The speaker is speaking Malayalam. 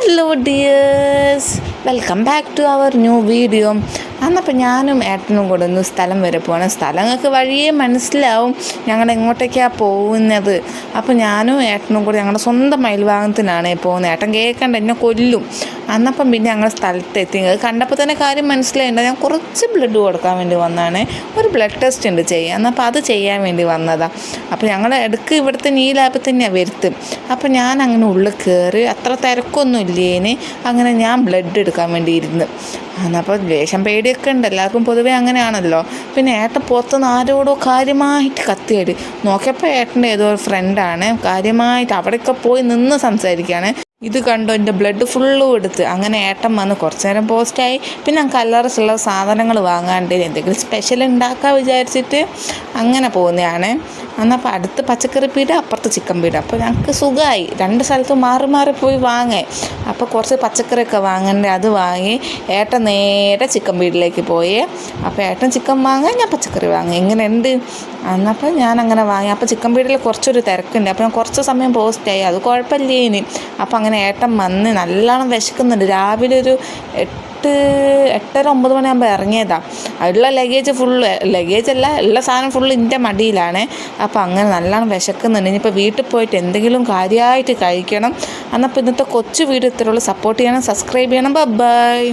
Hello dears, welcome back to our new video. അന്നപ്പോൾ ഞാനും ഏട്ടനും കൂടെ ഒന്ന് സ്ഥലം വരെ പോകണം. സ്ഥലങ്ങൾക്ക് വഴിയേ മനസ്സിലാവും ഞങ്ങൾ എങ്ങോട്ടേക്കാണ് പോകുന്നത്. അപ്പോൾ ഞാനും ഏട്ടനും കൂടെ ഞങ്ങളുടെ സ്വന്തം മയിൽവാഹനത്തിനാണ് പോകുന്നത്. ഏട്ടൻ കേൾക്കണ്ട, എന്നെ കൊല്ലും. അന്നപ്പം പിന്നെ ഞങ്ങൾ സ്ഥലത്തെത്തി. അത് കണ്ടപ്പോൾ തന്നെ കാര്യം മനസ്സിലായിട്ടുണ്ട്. ഞാൻ കുറച്ച് ബ്ലഡ് കൊടുക്കാൻ വേണ്ടി വന്നതാണ്. ഒരു ബ്ലഡ് ടെസ്റ്റ് ഉണ്ട് ചെയ്യാൻ. അപ്പോൾ അത് ചെയ്യാൻ വേണ്ടി വന്നതാണ്. അപ്പോൾ ഞങ്ങൾ ഇടയ്ക്ക് ഇവിടുത്തെ ഈ ലാബിൽ തന്നെയാണ് വരുത്തും. അപ്പോൾ ഞാൻ അങ്ങനെ ഉള്ളിൽ കയറി, അത്ര തിരക്കൊന്നും ഇല്ലേന്. അങ്ങനെ ഞാൻ ബ്ലഡ് എടുക്കാൻ വേണ്ടി ഇരുന്ന്. അപ്പോൾ ലേശം പേടിയൊക്കെ ഉണ്ട്, എല്ലാവർക്കും പൊതുവേ അങ്ങനെയാണല്ലോ. പിന്നെ ഏട്ടൻ പുറത്തുനിന്ന് ആരോടോ കാര്യമായിട്ട് കത്തിയായിട്ട് നോക്കിയപ്പോൾ ഏട്ടൻ്റെ ഏതോ ഒരു ഫ്രണ്ടാണ് കാര്യമായിട്ട് അവിടെയൊക്കെ പോയി നിന്ന് സംസാരിക്കുകയാണ്. ഇത് കണ്ടോ, എൻ്റെ ബ്ലഡ് ഫുള്ളും എടുത്ത്. അങ്ങനെ ഏട്ടൻ വന്ന് കുറച്ച് നേരം പോസ്റ്റായി. പിന്നെ ഞങ്ങൾക്ക് അല്ലറച്ചുള്ള സാധനങ്ങൾ വാങ്ങാണ്ട് എന്തെങ്കിലും സ്പെഷ്യൽ ഉണ്ടാക്കാൻ വിചാരിച്ചിട്ട് അങ്ങനെ പോകുന്നതാണ്. എന്നപ്പോൾ അടുത്ത് പച്ചക്കറി പീട, അപ്പുറത്ത് ചിക്കൻ പീട. അപ്പോൾ ഞങ്ങൾക്ക് സുഖമായി, രണ്ട് സ്ഥലത്തും മാറി മാറി പോയി വാങ്ങേ. അപ്പോൾ കുറച്ച് പച്ചക്കറിയൊക്കെ വാങ്ങണ്ടേ, അത് വാങ്ങി ഏട്ടൻ നേരെ ചിക്കൻ പീടിലേക്ക് പോയി. അപ്പോൾ ഏട്ടൻ ചിക്കൻ വാങ്ങാൻ, ഞാൻ പച്ചക്കറി വാങ്ങി. ഇങ്ങനെ ഉണ്ട്. എന്നപ്പോൾ ഞാൻ അങ്ങനെ വാങ്ങി. അപ്പോൾ ചിക്കൻ പീടിയിൽ കുറച്ചൊരു തിരക്കുണ്ട്. അപ്പോൾ ഞാൻ കുറച്ച് സമയം പോസ്റ്റായി, അത് കുഴപ്പമില്ലേ ഇനി. അപ്പോൾ അങ്ങനെ ഏട്ടൻ വന്ന് നല്ലോണം വിശക്കുന്നുണ്ട്. രാവിലെ ഒരു 8-9 മണിയാകുമ്പോൾ ഇറങ്ങിയതാണ്. ഉള്ള ലഗേജല്ല ഉള്ള സാധനം ഫുള്ള് എൻ്റെ മടിയിലാണ്. അപ്പോൾ അങ്ങനെ നല്ലോണം വിശക്കുന്നുണ്ട്. ഇനിയിപ്പോൾ വീട്ടിൽ പോയിട്ട് എന്തെങ്കിലും കാര്യമായിട്ട് കഴിക്കണം. എന്നപ്പോൾ ഇന്നത്തെ കൊച്ചു വീഡിയോ ഇത്രയുള്ളൂ. സപ്പോർട്ട് ചെയ്യണം, സബ്സ്ക്രൈബ് ചെയ്യണം. ബൈ.